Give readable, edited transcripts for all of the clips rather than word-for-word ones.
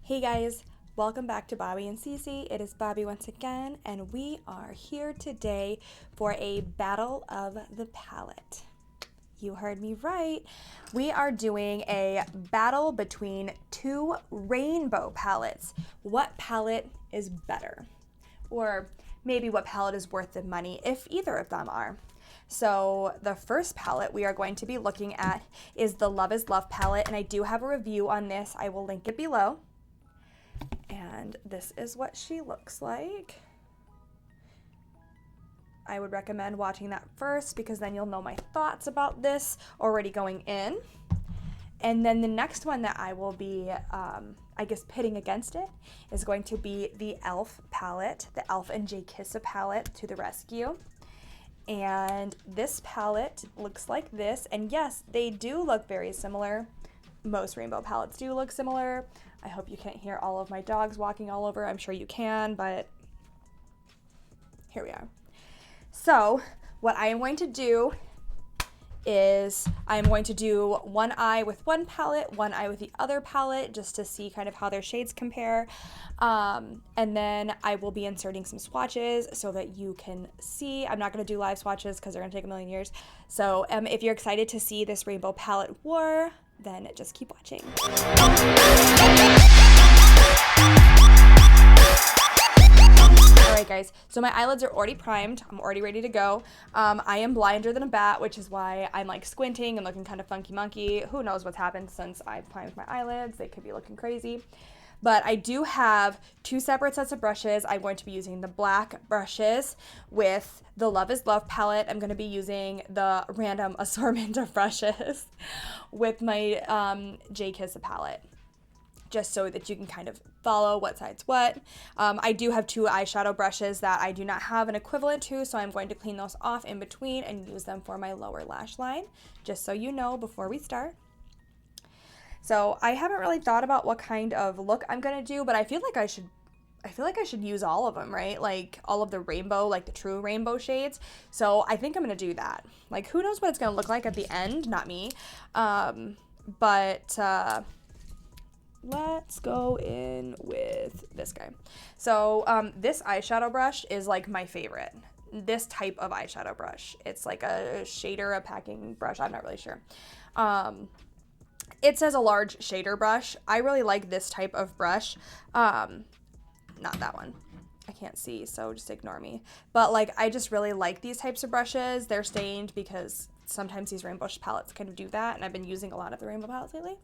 Hey guys, welcome back to Bobby and Cece. It is Bobby once again, and we are here today for a battle of the palette. You heard me right. We are doing a battle between two rainbow palettes. What palette is better? Or maybe what palette is worth the money if either of them are. So the first palette we are going to be looking at is the Love is Love palette, and I do have a review on this. I will link it below. And this is what she looks like. I would recommend watching that first because then you'll know my thoughts about this already going in. And then the next one that I will be, pitting against it is going to be the e.l.f. palette, the ELFxJkissa palette to the rescue. And this palette looks like this. And yes, they do look very similar. Most rainbow palettes do look similar. I hope you can't hear all of my dogs walking all over. I'm sure you can, but here we are. So what I am going to do is I'm going to do one eye with one palette, one eye with the other palette, just to see kind of how their shades compare. And then I will be inserting some swatches so that you can see. I'm not going to do live swatches because they're going to take a million years. So if you're excited to see this rainbow palette war, then just keep watching. Alright guys, so my eyelids are already primed. I'm already ready to go. I am blinder than a bat, which is why I'm like squinting and looking kind of funky monkey. Who knows what's happened since I've primed my eyelids. They could be looking crazy. But I do have two separate sets of brushes. I'm going to be using the black brushes with the Love is Love palette. I'm going to be using the random assortment of brushes with my Jkissa palette, just so that you can kind of follow what side's what. I do have two eyeshadow brushes that I do not have an equivalent to, so I'm going to clean those off in between and use them for my lower lash line, just so you know before we start. So I haven't really thought about what kind of look I'm gonna do, but I feel like I should use all of them, right? Like all of the rainbow, like the true rainbow shades. So I think I'm gonna do that. Like who knows what it's gonna look like at the end, not me. Let's go in with this guy. So this eyeshadow brush is like my favorite. This type of eyeshadow brush. It's like a shader, a packing brush. I'm not really sure. It says a large shader brush. I really like this type of brush. Not that one. I can't see, so just ignore me. But like, I just really like these types of brushes. They're stained because sometimes these rainbow palettes kind of do that, and I've been using a lot of the rainbow palettes lately.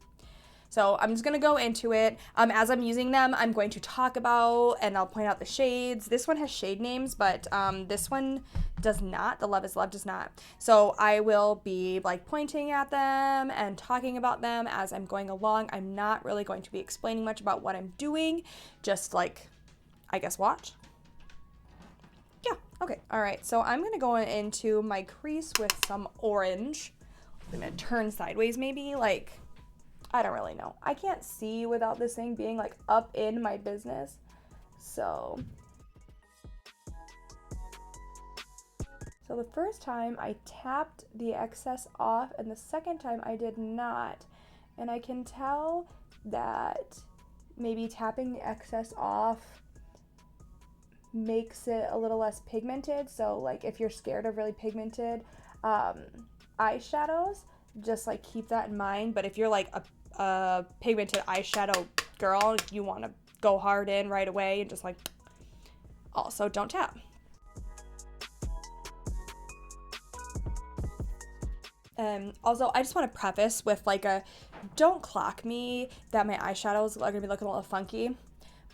So I'm just going to go into it. As I'm using them, I'm going to talk about, and I'll point out the shades. This one has shade names, but this one does not. The Love is Love does not. So I will be like pointing at them and talking about them as I'm going along. I'm not really going to be explaining much about what I'm doing. Just like, I guess, watch. Yeah, okay. All right, so I'm going to go into my crease with some orange. I'm going to turn sideways maybe, like, I don't really know. I can't see without this thing being like up in my business. So the first time I tapped the excess off, and the second time I did not. And I can tell that maybe tapping the excess off makes it a little less pigmented. So like if you're scared of really pigmented eyeshadows, just like keep that in mind. But if you're like a pigmented eyeshadow girl, you want to go hard in right away and just like, also don't tap. Also, I just want to preface with like don't clock me that my eyeshadows are gonna be looking a little funky.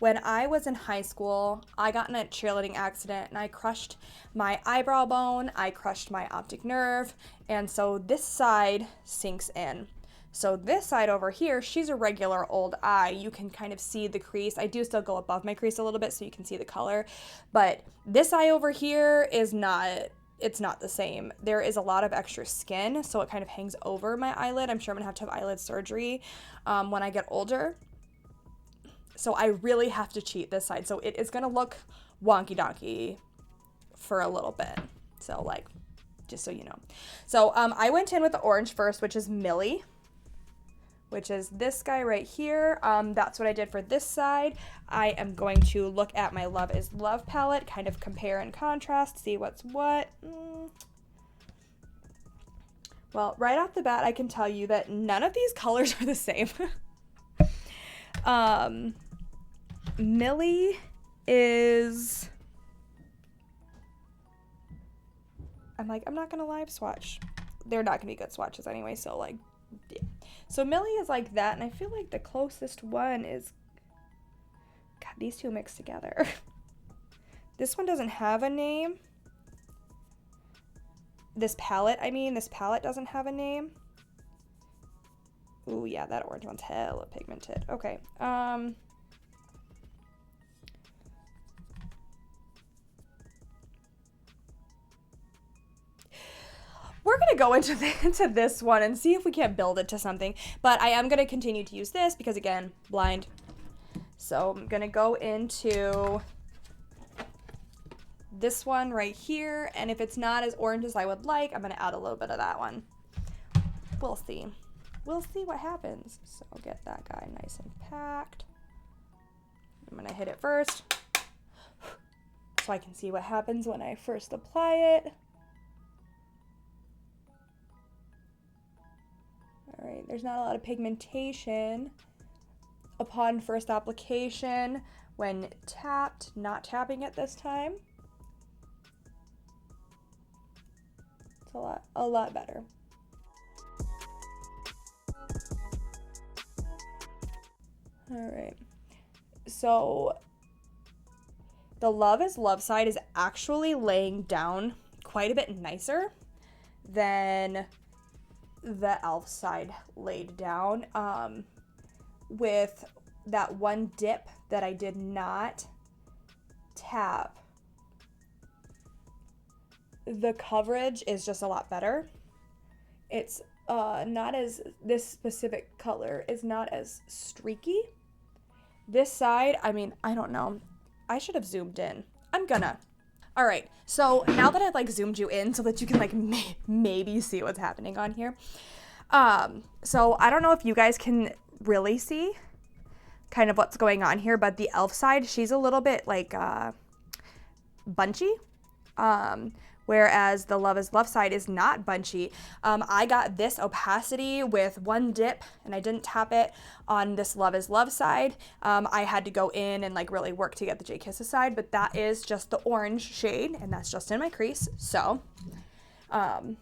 When I was in high school, I got in a cheerleading accident and I crushed my eyebrow bone, I crushed my optic nerve, and so this side sinks in. So this side over here, she's a regular old eye. You can kind of see the crease. I do still go above my crease a little bit so you can see the color, but this eye over here is not, it's not the same. There is a lot of extra skin, so it kind of hangs over my eyelid. I'm sure I'm gonna have to have eyelid surgery when I get older. So I really have to cheat this side. So it is gonna look wonky donkey for a little bit. So like, just so you know. So I went in with the orange first, which is Millie, which is this guy right here. That's what I did for this side. I am going to look at my Love is Love palette, kind of compare and contrast, see what's what. Well, right off the bat, I can tell you that none of these colors are the same. Millie is... I'm not gonna live swatch. They're not gonna be good swatches anyway, so like, yeah. So Millie is like that, and I feel like the closest one is... God, these two mixed together. This one doesn't have a name. This palette doesn't have a name. Ooh, yeah, that orange one's hella pigmented. Okay, we're going to go into this one and see if we can't build it to something. But I am going to continue to use this because, again, blind. So I'm going to go into this one right here. And if it's not as orange as I would like, I'm going to add a little bit of that one. We'll see. We'll see what happens. So I'll get that guy nice and packed. I'm going to hit it first so I can see what happens when I first apply it. All right, there's not a lot of pigmentation upon first application when tapped, not tapping it this time. It's a lot better. All right, so the Love is Love side is actually laying down quite a bit nicer than the e.l.f. side laid down, with that one dip that I did not tap. The coverage is just a lot better. It's not as, this specific color is not as streaky. This side, I mean, I don't know. I should have zoomed in. I'm gonna. All right, so now that I've like zoomed you in so that you can like maybe see what's happening on here. So I don't know if you guys can really see kind of what's going on here, but the e.l.f. side, she's a little bit like bunchy. Whereas the Love is Love side is not bunchy. I got this opacity with one dip and I didn't tap it on this Love is Love side. I had to go in and like really work to get the Jkissa side, but that is just the orange shade and that's just in my crease. So, and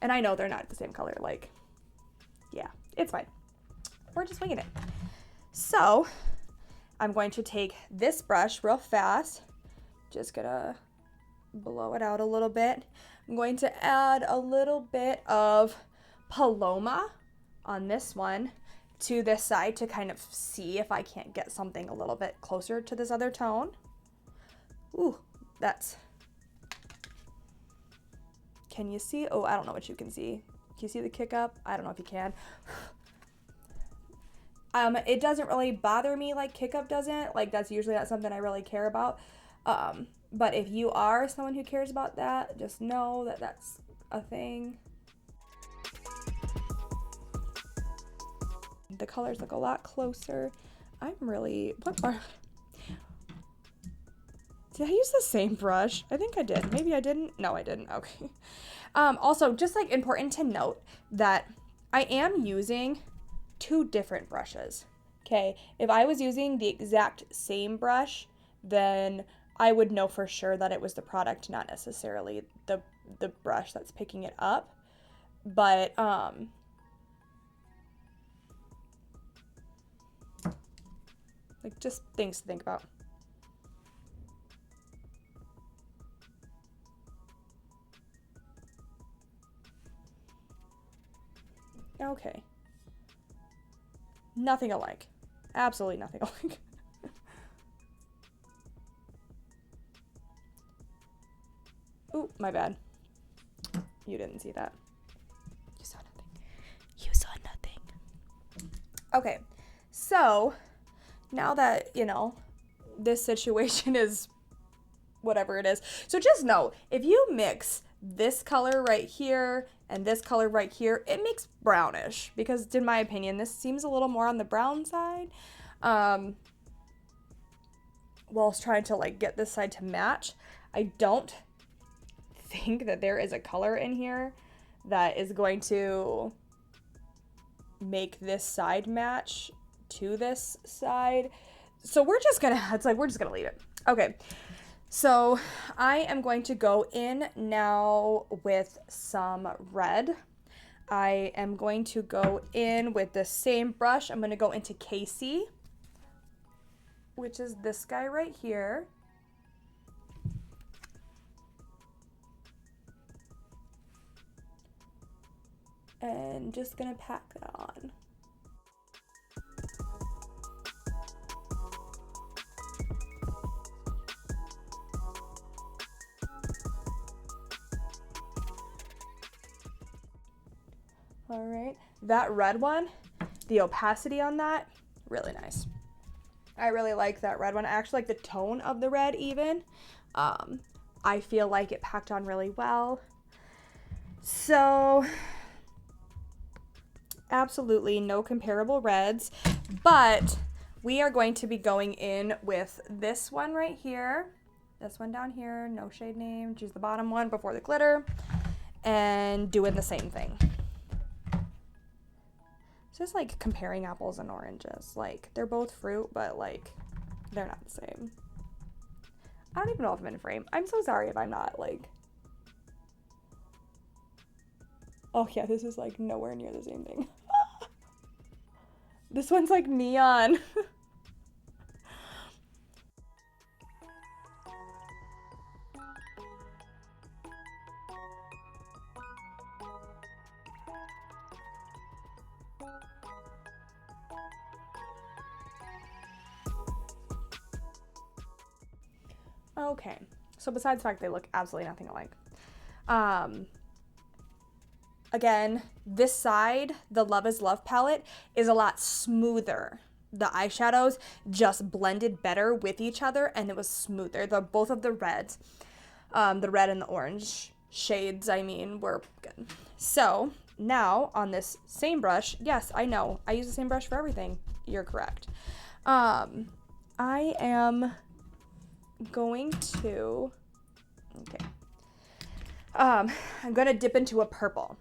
I know they're not the same color, like, yeah, it's fine. We're just winging it. So I'm going to take this brush real fast, just gonna blow it out a little bit. I'm going to add a little bit of Paloma on this one to this side to kind of see if I can't get something a little bit closer to this other tone. Ooh, that's... Can you see? Oh, I don't know what you can see. Can you see the kick up? I don't know if you can. It doesn't really bother me like kick up doesn't. Like that's usually not something I really care about. But if you are someone who cares about that, just know that that's a thing. The colors look a lot closer. I'm really, did I use the same brush? I think I did. Maybe I didn't. No, I didn't. Okay. Also, just like important to note that I am using two different brushes. Okay. If I was using the exact same brush, then I would know for sure that it was the product, not necessarily the brush that's picking it up. But like just things to think about. Okay. Nothing alike. Absolutely nothing alike. Ooh, my bad. You didn't see that. You saw nothing. You saw nothing. Okay, so now that, you know, this situation is whatever it is. So just know, if you mix this color right here And this color right here, it makes brownish because in my opinion, this seems a little more on the brown side. While I was trying to like get this side to match, I don't think that there is a color in here that is going to make this side match to this side. So we're just gonna leave it. Okay. So I am going to go in now with some red. I am going to go in with the same brush. I'm going to go into Casey, which is this guy right here. And just going to pack that on. All right, that red one, the opacity on that, really nice. I really like that red one. I actually like the tone of the red even. I feel like it packed on really well. So, absolutely no comparable reds, but we are going to be going in with this one right here. This one down here, no shade name, choose the bottom one before the glitter, and doing the same thing. It's just like comparing apples and oranges. Like, they're both fruit, but like, they're not the same. I don't even know if I'm in frame. I'm so sorry if I'm not, like. Oh yeah, this is like nowhere near the same thing. This one's like neon. Okay, so besides the fact they look absolutely nothing alike, again, this side, the Love is Love palette, is a lot smoother. The eyeshadows just blended better with each other, and it was smoother. Both of the reds, the red and the orange shades, I mean, were good. So now on this same brush, yes, I know, I use the same brush for everything. You're correct. I am going to, okay, I'm gonna dip into a purple.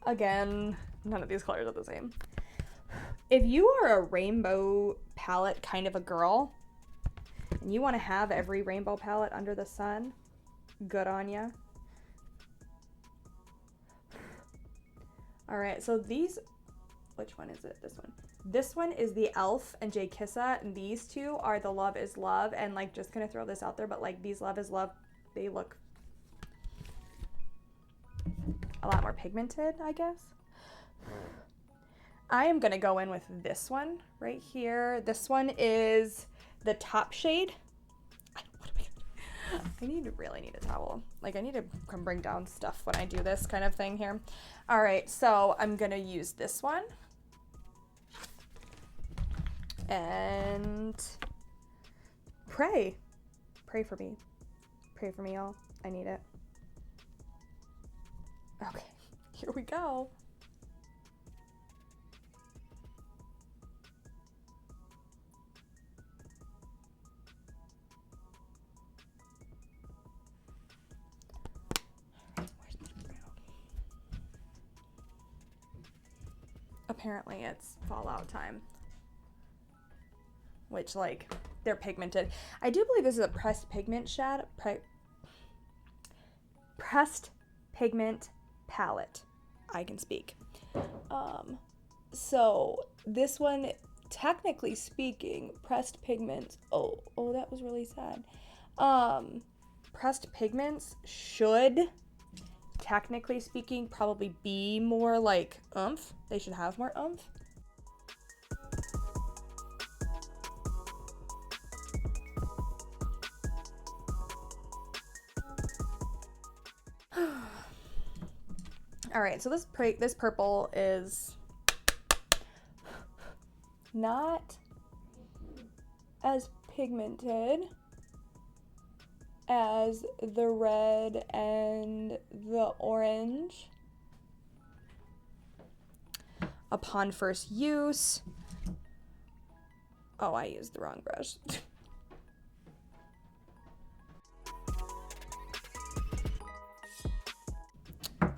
Again, none of these colors are the same. If you are a rainbow palette kind of a girl, and you want to have every rainbow palette under the sun, good on ya. All right, so these, which one is it? This one. This one is the ELFxJkissa, and these two are the Love is Love, and like, just gonna throw this out there, but like these Love is Love, they look a lot more pigmented, I guess. I am gonna go in with this one right here. This one is the top shade. Really need a towel. Like, I need to come bring down stuff when I do this kind of thing here. All right, so I'm gonna use this one. And pray for me. Pray for me, y'all. I need it. Okay, here we go. Apparently it's fallout time. Which, like, they're pigmented. I do believe this is a pressed pigment shadow. Pressed pigment palette. I can speak. So this one, technically speaking, pressed pigments. Oh, that was really sad. Pressed pigments should, technically speaking, probably be more like oomph. They should have more oomph. All right, so this purple is not as pigmented as the red and the orange upon first use. Oh, I used the wrong brush.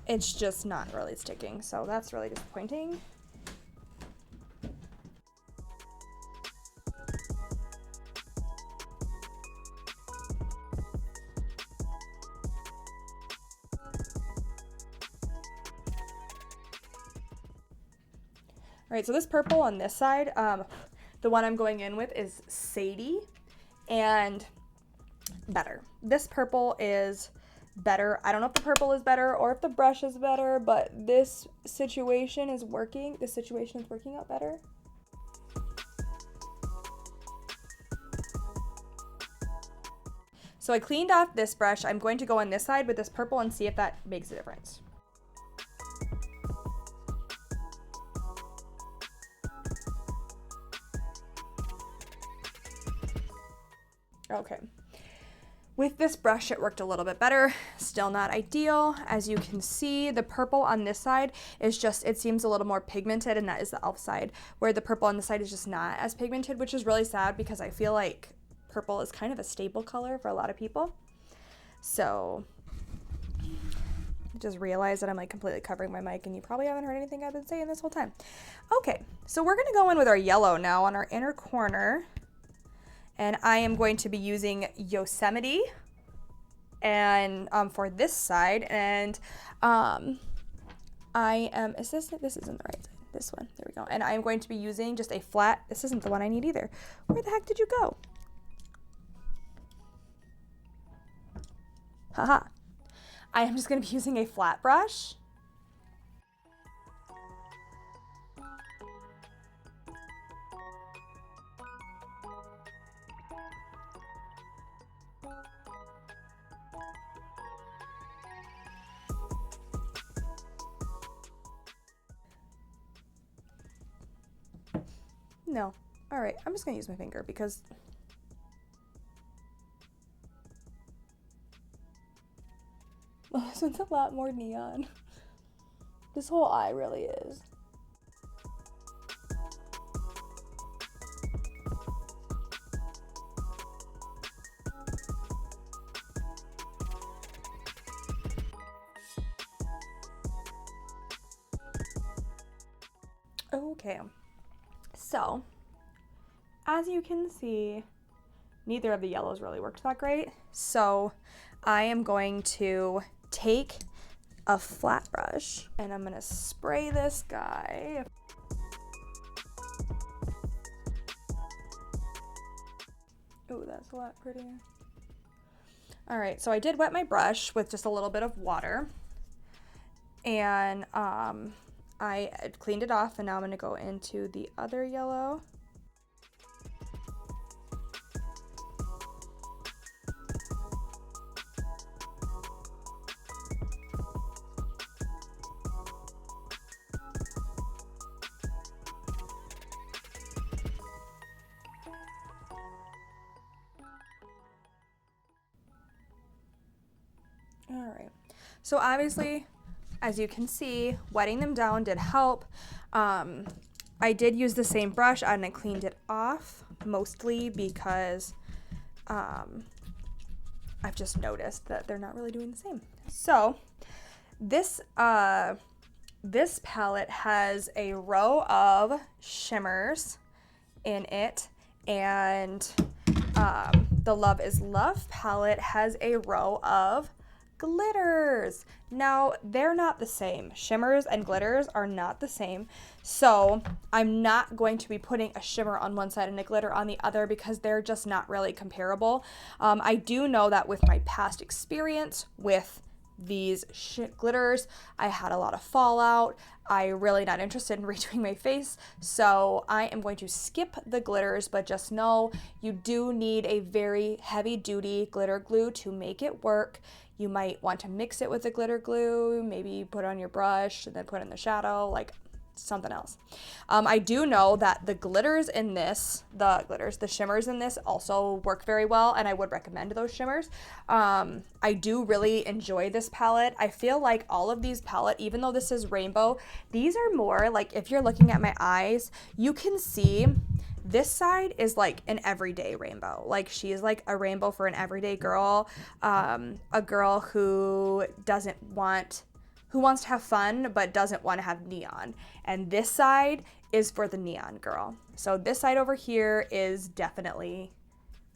It's just not really sticking, so that's really disappointing. All right, so this purple on this side, the one I'm going in with is Sadie, and better. This purple is better. I don't know if the purple is better or if the brush is better, but this situation is working. This situation is working out better. So I cleaned off this brush. I'm going to go on this side with this purple and see if that makes a difference. Okay. With this brush, it worked a little bit better. Still not ideal. As you can see, the purple on this side is just, it seems a little more pigmented, and that is the e.l.f. side, where the purple on this side is just not as pigmented, which is really sad because I feel like purple is kind of a staple color for a lot of people. So I just realized that I'm like completely covering my mic, and you probably haven't heard anything I've been saying this whole time. Okay, so we're gonna go in with our yellow now on our inner corner. And I am going to be using Yosemite and for this side, and I am, this isn't the right side, this one, there we go. And I am going to be using just a flat, this isn't the one I need either. Where the heck did you go? Haha. I am just going to be using a flat brush. No. All right, I'm just gonna use my finger because this one's a lot more neon. This whole eye really is. Okay. So, as you can see, neither of the yellows really worked that great. So, I am going to take a flat brush and I'm going to spray this guy. Oh, that's a lot prettier. All right, so I did wet my brush with just a little bit of water, and I cleaned it off, and now I'm going to go into the other yellow. All right, so obviously, as you can see, wetting them down did help. I did use the same brush and I cleaned it off, mostly because I've just noticed that they're not really doing the same. So this this palette has a row of shimmers in it, and the Love is Love palette has a row of glitters. Now, they're not the same. Shimmers and glitters are not the same. So I'm not going to be putting a shimmer on one side and a glitter on the other because they're just not really comparable. I do know that with my past experience with these glitters, I had a lot of fallout. I'm really not interested in redoing my face, so I am going to skip the glitters, but just know you do need a very heavy duty glitter glue to make it work. You might want to mix it with the glitter glue, maybe put it on your brush and then put it in the shadow. Like, something else. I do know that the glitters in this, the shimmers in this also work very well, and I would recommend those shimmers. I do really enjoy this palette. I feel like all of these palette, even though this is rainbow, these are more like, if you're looking at my eyes, you can see this side is like an everyday rainbow. Like, she is like a rainbow for an everyday girl, a girl who wants to have fun but doesn't want to have neon. And this side is for the neon girl. So this side over here is definitely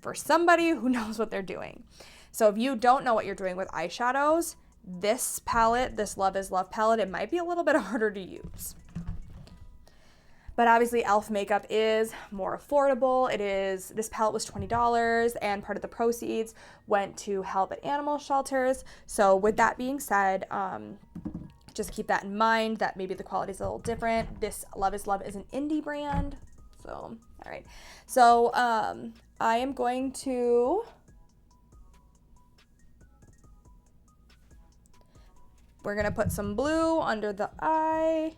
for somebody who knows what they're doing. So if you don't know what you're doing with eyeshadows, this palette, this Love is Love palette, it might be a little bit harder to use. But obviously e.l.f. makeup is more affordable. This palette was $20, and part of the proceeds went to help at animal shelters. So with that being said, just keep that in mind, that maybe the quality is a little different. This Love is Love is an indie brand. So, all right. So I am going to we're going to put some blue under the eye.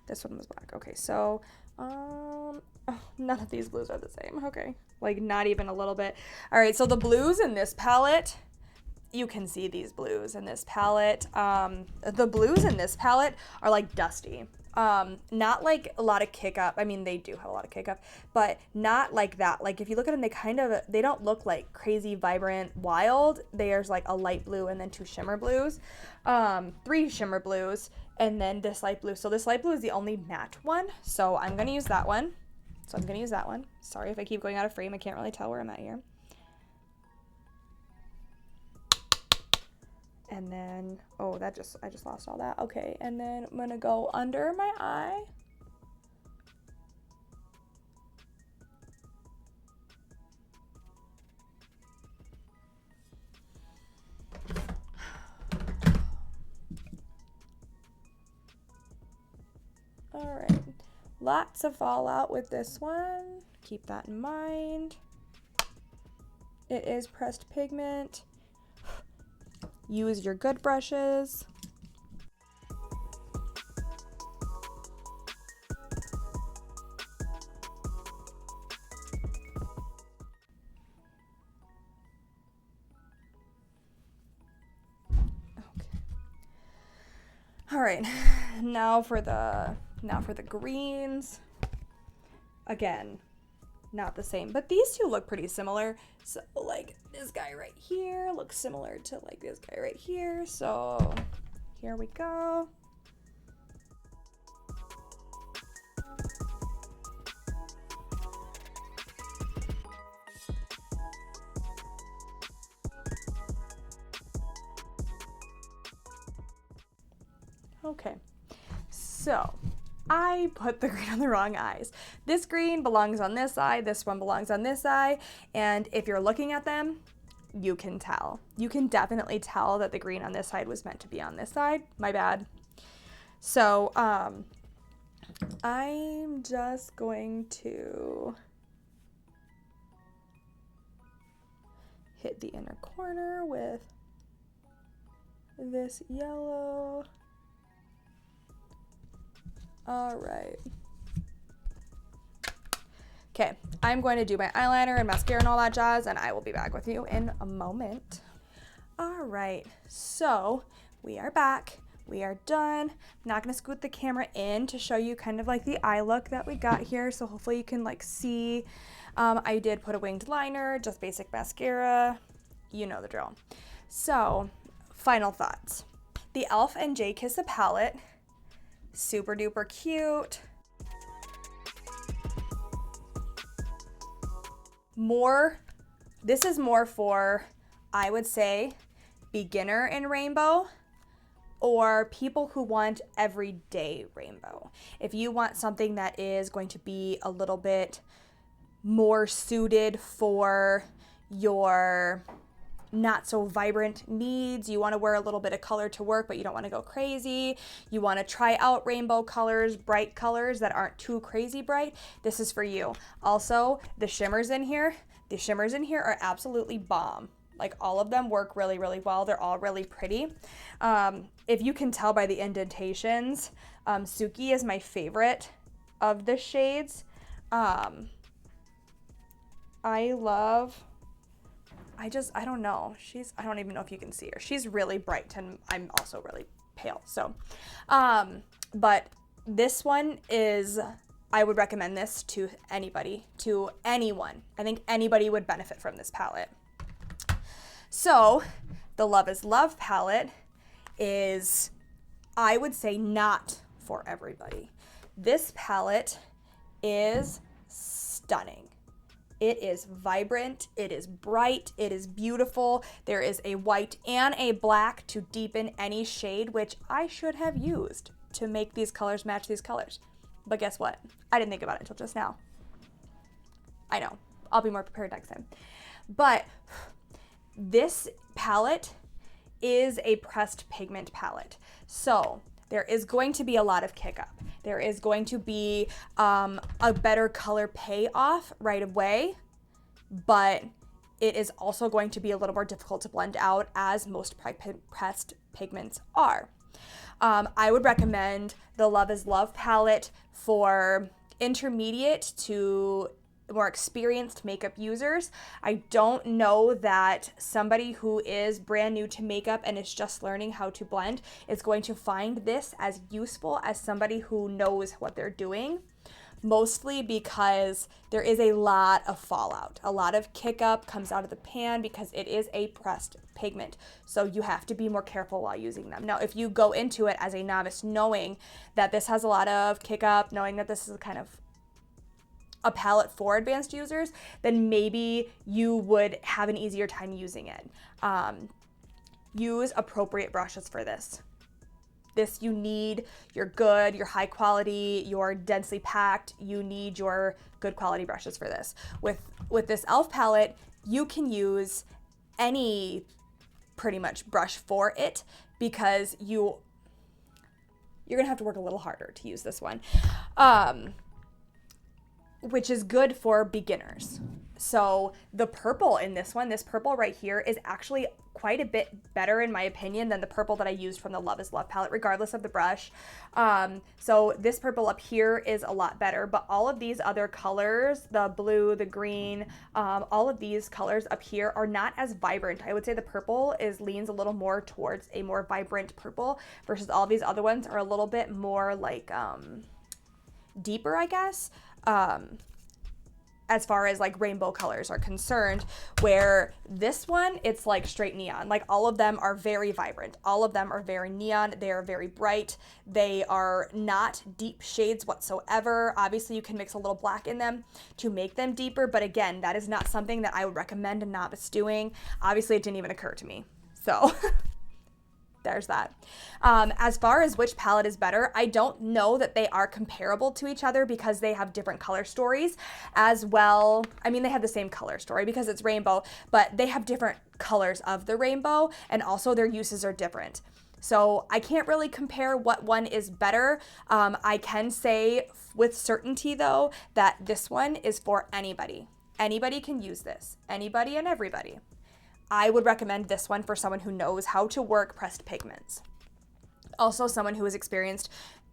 This one was black. Okay, so none of these blues are the same. Okay, like not even a little bit. All right, so the blues in this palette, you can see these blues in this palette. The blues in this palette are like dusty. Not like a lot of kick up. I mean, they do have a lot of kick up, but not like that. Like if you look at them, they don't look like crazy, vibrant, wild. There's like a light blue and then 2 shimmer blues, 3 shimmer blues, and then this light blue. So this light blue is the only matte one. So I'm going to use that one. Sorry if I keep going out of frame. I can't really tell where I'm at here. And then, I just lost all that. Okay, and then I'm gonna go under my eye. All right, lots of fallout with this one. Keep that in mind. It is pressed pigment. Use your good brushes. Okay. All right. Now for the greens. Again, not the same, but these two look pretty similar. So like this guy right here looks similar to like this guy right here. So here we go. Okay, so I put the green on the wrong eyes. This green belongs on this eye, this one belongs on this eye, and if you're looking at them, you can tell. You can definitely tell that the green on this side was meant to be on this side. My bad. So, I'm just going to hit the inner corner with this yellow. All right. Okay, I'm going to do my eyeliner and mascara and all that jazz, and I will be back with you in a moment. All right, so we are back. We are done. I'm not going to scoot the camera in to show you kind of like the eye look that we got here, so hopefully you can like see. I did put a winged liner, just basic mascara. You know the drill. So, final thoughts. The ELFxJkissa palette. Super duper cute. This is more for, I would say, beginner in rainbow or people who want everyday rainbow. If you want something that is going to be a little bit more suited for your not so vibrant needs, you want to wear a little bit of color to work, but you don't want to go crazy, you want to try out rainbow colors, bright colors that aren't too crazy bright, this is for you. Also, the shimmers in here are absolutely bomb. Like all of them work really, really well. They're all really pretty. If you can tell by the indentations, Suki is my favorite of the shades. I don't know. I don't even know if you can see her. She's really bright and I'm also really pale. So, but this one is, I would recommend this to anybody, to anyone. I think anybody would benefit from this palette. So the Love is Love palette is, I would say, not for everybody. This palette is stunning. It is vibrant, it is bright, it is beautiful. There is a white and a black to deepen any shade, which I should have used to make these colors match these colors. But guess what? I didn't think about it until just now. I know, I'll be more prepared next time. But this palette is a pressed pigment palette. So there is going to be a lot of kick up. There is going to be a better color payoff right away, but it is also going to be a little more difficult to blend out, as most pressed pigments are. I would recommend the Love is Love palette for intermediate to more experienced makeup users. I don't know that somebody who is brand new to makeup and is just learning how to blend is going to find this as useful as somebody who knows what they're doing, mostly because there is a lot of fallout. A lot of kick up comes out of the pan because it is a pressed pigment. So you have to be more careful while using them. Now, if you go into it as a novice knowing that this has a lot of kick up, knowing that this is kind of a palette for advanced users, then maybe you would have an easier time using it. Use appropriate brushes for this. You need your good, your high quality, your densely packed, you need your good quality brushes for this. With this e.l.f. palette, you can use any pretty much brush for it because you're gonna have to work a little harder to use this one. Which is good for beginners. So the purple in this one, this purple right here, is actually quite a bit better in my opinion than the purple that I used from the Love is Love palette, regardless of the brush. So this purple up here is a lot better, but all of these other colors, the blue, the green, all of these colors up here are not as vibrant. I would say the purple leans a little more towards a more vibrant purple versus all these other ones are a little bit more like deeper, I guess. As far as like rainbow colors are concerned, where this one, it's like straight neon. Like all of them are very vibrant. All of them are very neon. They are very bright. They are not deep shades whatsoever. Obviously you can mix a little black in them to make them deeper, but again, that is not something that I would recommend a novice doing. Obviously it didn't even occur to me. So there's that. As far as which palette is better, I don't know that they are comparable to each other because they have different color stories as well. I mean, they have the same color story because it's rainbow, but they have different colors of the rainbow and also their uses are different. So I can't really compare what one is better. I can say with certainty though that this one is for anybody. Anybody can use this. Anybody and everybody. I would recommend this one for someone who knows how to work pressed pigments. Also someone who is experienced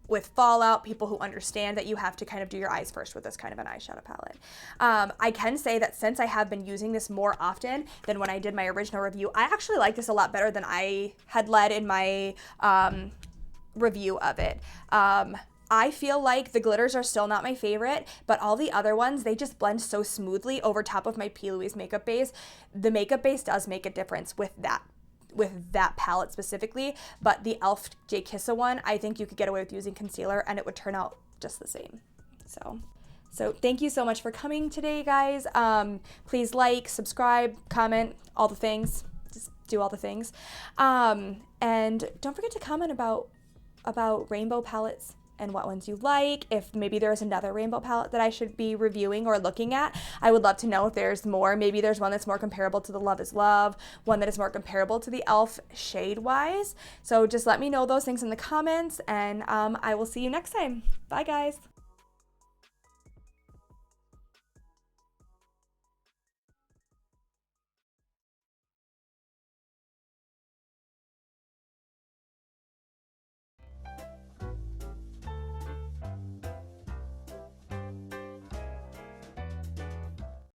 with fallout, people who understand that you have to kind of do your eyes first with this kind of an eyeshadow palette. I can say that since I have been using this more often than when I did my original review, I actually like this a lot better than I had led in my review of it. I feel like the glitters are still not my favorite, but all the other ones, they just blend so smoothly over top of my P. Louise makeup base. The makeup base does make a difference with that palette specifically, but the ELFxJkissa one, I think you could get away with using concealer and it would turn out just the same. So thank you so much for coming today, guys. Please like, subscribe, comment, all the things. Just do all the things. And don't forget to comment about rainbow palettes and what ones you like. If maybe there's another rainbow palette that I should be reviewing or looking at, I would love to know if there's more. Maybe there's one that's more comparable to the Love is Love, one that is more comparable to the e.l.f. shade-wise. So just let me know those things in the comments, and I will see you next time. Bye, guys.